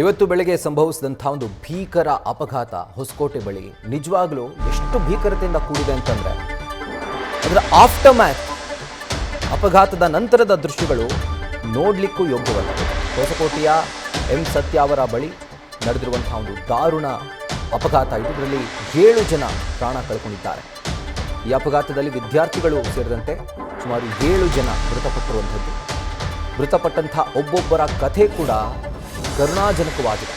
ಇವತ್ತು ಬೆಳಗ್ಗೆ ಸಂಭವಿಸಿದಂಥ ಒಂದು ಭೀಕರ ಅಪಘಾತ ಹೊಸಕೋಟೆ ಬಳಿ ನಿಜವಾಗ್ಲೂ ಎಷ್ಟು ಭೀಕರತೆಯಿಂದ ಕೂಡಿದೆ ಅಂತಂದ್ರೆ ಅದರ ಆಫ್ಟರ್ ಮ್ಯಾಥ್ ಅಪಘಾತದ ನಂತರದ ದೃಶ್ಯಗಳು ನೋಡ್ಲಿಕ್ಕೂ ಯೋಗ್ಯವಲ್ಲ. ಹೊಸಕೋಟೆಯ ಎಂ ಸತ್ಯ ಅವರ ಬಳಿ ನಡೆದಿರುವಂತಹ ಒಂದು ದಾರುಣ ಅಪಘಾತ. ಇದರಲ್ಲಿ 7 ಜನ ಪ್ರಾಣ ಕಳ್ಕೊಂಡಿದ್ದಾರೆ. ಈ ಅಪಘಾತದಲ್ಲಿ ವಿದ್ಯಾರ್ಥಿಗಳು ಸೇರಿದಂತೆ ಸುಮಾರು 7 ಜನ ಮೃತಪಟ್ಟಿರುವಂಥದ್ದು. ಮೃತಪಟ್ಟಂಥ ಒಬ್ಬೊಬ್ಬರ ಕಥೆ ಕೂಡ ಕರುಣಾಜನಕವಾಗಿದೆ.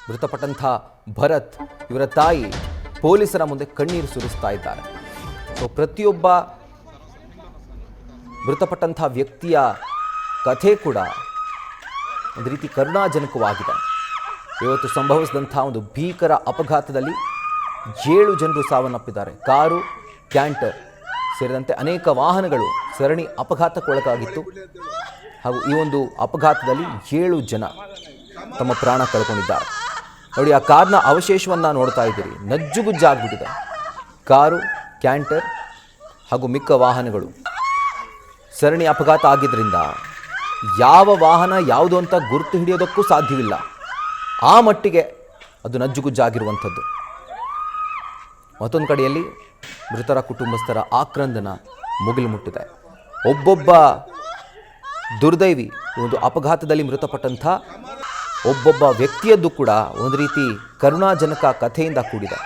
ಮೃತಪಟ್ಟಂಥ ಭರತ್ ಇವರ ತಾಯಿ ಪೊಲೀಸರ ಮುಂದೆ ಕಣ್ಣೀರು ಸುರಿಸ್ತಾ ಇದ್ದಾರೆ. ಪ್ರತಿಯೊಬ್ಬ ಮೃತಪಟ್ಟಂಥ ವ್ಯಕ್ತಿಯ ಕಥೆ ಕೂಡ ಒಂದು ರೀತಿ ಕರುಣಾಜನಕವಾಗಿದೆ. ಇವತ್ತು ಸಂಭವಿಸಿದಂಥ ಒಂದು ಭೀಕರ ಅಪಘಾತದಲ್ಲಿ 7 ಜನರು ಸಾವನ್ನಪ್ಪಿದ್ದಾರೆ. ಕಾರು, ಕ್ಯಾಂಟರ್ ಸೇರಿದಂತೆ ಅನೇಕ ವಾಹನಗಳು ಸರಣಿ ಅಪಘಾತಕ್ಕೊಳಗಾಗಿತ್ತು. ಹಾಗೂ ಈ ಒಂದು ಅಪಘಾತದಲ್ಲಿ 7 ಜನ ತಮ್ಮ ಪ್ರಾಣ ಕಳ್ಕೊಂಡಿದ್ದಾರೆ. ನೋಡಿ, ಆ ಕಾರ್ನ ಅವಶೇಷವನ್ನು ನೋಡ್ತಾ ಇದ್ದೀರಿ. ನಜ್ಜುಗುಜ್ಜಾಗ್ಬಿಟ್ಟಿದೆ. ಕಾರು, ಕ್ಯಾಂಟರ್ ಹಾಗೂ ಮಿಕ್ಕ ವಾಹನಗಳು ಸರಣಿ ಅಪಘಾತ ಆಗಿದ್ದರಿಂದ ಯಾವ ವಾಹನ ಯಾವುದು ಅಂತ ಗುರುತು ಹಿಡಿಯೋದಕ್ಕೂ ಸಾಧ್ಯವಿಲ್ಲ. ಆ ಮಟ್ಟಿಗೆ ಅದು ನಜ್ಜುಗುಜ್ಜಾಗಿರುವಂಥದ್ದು. ಮತ್ತೊಂದು ಕಡೆಯಲ್ಲಿ ಮೃತರ ಕುಟುಂಬಸ್ಥರ ಆಕ್ರಂದನ ಮುಗಿಲು ಮುಟ್ಟಿದೆ. ಒಬ್ಬೊಬ್ಬ ದುರ್ದೈವಿ ಒಂದು ಅಪಘಾತದಲ್ಲಿ ಮೃತಪಟ್ಟಂಥ ಒಬ್ಬೊಬ್ಬ ವ್ಯಕ್ತಿಯದ್ದು ಕೂಡ ಒಂದು ರೀತಿ ಕರುಣಾಜನಕ ಕಥೆಯಿಂದ ಕೂಡಿದೆ.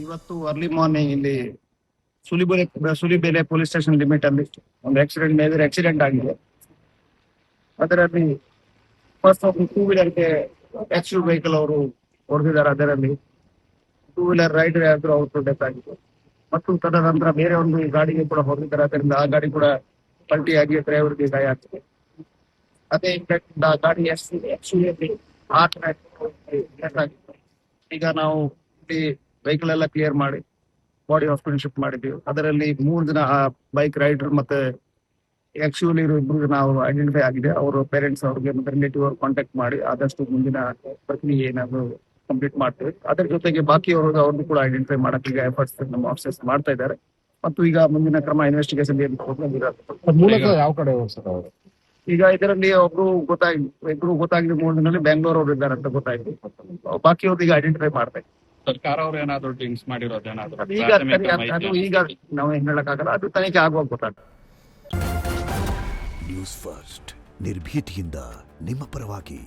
ಇವತ್ತು ಅರ್ಲಿ ಮಾರ್ನಿಂಗ್ ಇಲ್ಲಿ ಸುಲಿಬೆಲೆ ಪೊಲೀಸ್ ಸ್ಟೇಷನ್ ಲಿಮಿಟ್ ಅಲ್ಲಿ ಒಂದು ಮೇಜರ್ ಆಕ್ಸಿಡೆಂಟ್ ಆಗಿದೆ. ಅದರಲ್ಲಿ ಫಸ್ಟ್ ಒಂದು 2 ವೀಲರ್ಗೆ ಎಕ್ಸ್ ವೆಹಿಕಲ್ ಅವರು ಹೊಡೆದಿದ್ದಾರೆ. ಅದರಲ್ಲಿ 2 ವೀಲರ್ ರೈಡರ್ ಯಾರು ಅವರು ಡೆತ್ ಆಗಿದೆ. ಮತ್ತು ತದನಂತರ ಬೇರೆ ಒಂದು ಗಾಡಿಗೆ ಕೂಡ ಹೊಡೆದಿದ್ದಾರೆ. ಅದರಿಂದ ಆ ಗಾಡಿ ಕೂಡ ಪಲ್ಟಿಯಾಗಿ ಡ್ರೈವರ್ಗೆ ಗಾಯ ಆಗ್ತದೆ. ಅದೇ ಇಂಪ್ಯಾಕ್ಟ್ ಆ ಗಾಡಿ ಈಗ ನಾವು ವೆಹಿಕಲ್ ಎಲ್ಲ ಕ್ಲಿಯರ್ ಮಾಡಿ ಬಾಡಿ ಹಾಸ್ಪಿಟಲ್ ಶಿಫ್ಟ್ ಮಾಡಿದ್ದೀವಿ. ಅದರಲ್ಲಿ 3 ಜನ ಆ ಬೈಕ್ ರೈಡರ್ ಮತ್ತೆ ಆಕ್ಚುಲಿ ಇರೋ 2 ಜನ ಅವರು ಐಡೆಂಟಿಫೈ ಆಗಿದೆ. ಅವರ ಪೇರೆಂಟ್ಸ್ ಅವ್ರಿಗೆ ಮತ್ತೆ ರಿಲೇಟಿವ್ ಅವ್ರು ಕಾಂಟ್ಯಾಕ್ಟ್ ಮಾಡಿ ಆದಷ್ಟು ಮುಂದಿನ ಪ್ರಕ್ರಿಯೆ ಏನಾದ್ರು ಕಂಪ್ಲೀಟ್ ಮಾಡ್ತೇವೆ. ಅದರ ಜೊತೆಗೆ ಬಾಕಿ ಅವ್ರದ್ದು ಕೂಡ ಐಡೆಂಟಿಫೈ ಮಾಡಕ್ಕೆ ಈಗ ಎಫರ್ಟ್ಸ್ ನಮ್ಮ ಆಫೀಸರ್ಸ್ ಮಾಡ್ತಾ ಇದ್ದಾರೆ. ಮತ್ತು ಈಗ ಮುಂದಿನ ಕ್ರಮ ಇನ್ವೆಸ್ಟಿಗೇಷನ್ ಮೂಲಕ ಯಾವ ಕಡೆ ಸರ್ ಅವರು ಈಗ ಇದರಲ್ಲಿ ಇಬ್ರು ಗೊತ್ತಾಗಿದೆ 3 ದಿನದಲ್ಲಿ ಬೆಂಗಳೂರು ಅವರು ಇದ್ದಾರೆ ಅಂತ ಗೊತ್ತಾಯ್ತು. ಬಾಕಿ ಅವ್ರಿಗೆ ಈಗ ಐಡೆಂಟಿಫೈ ಮಾಡ್ತಾರೆ. ಸರ್ಕಾರ ಅವರು ಏನಾದ್ರು ಡ್ರಿಂಕ್ಸ್ ಮಾಡಿರೋದೇನಾದ್ರು ಈಗ ನಾವು ಏನ್ ಹೇಳಕ್ಕಾಗಲ್ಲ. ಅದು ತನಿಖೆ ಆಗುವಾಗ ಗೊತ್ತಾಗ್ತದೆ. ನ್ಯೂಸ್ ಫಸ್ಟ್ ನಿರ್ಭೀತಿಯಿಂದ ನಿಮ್ಮ ಪರವಾಗಿ.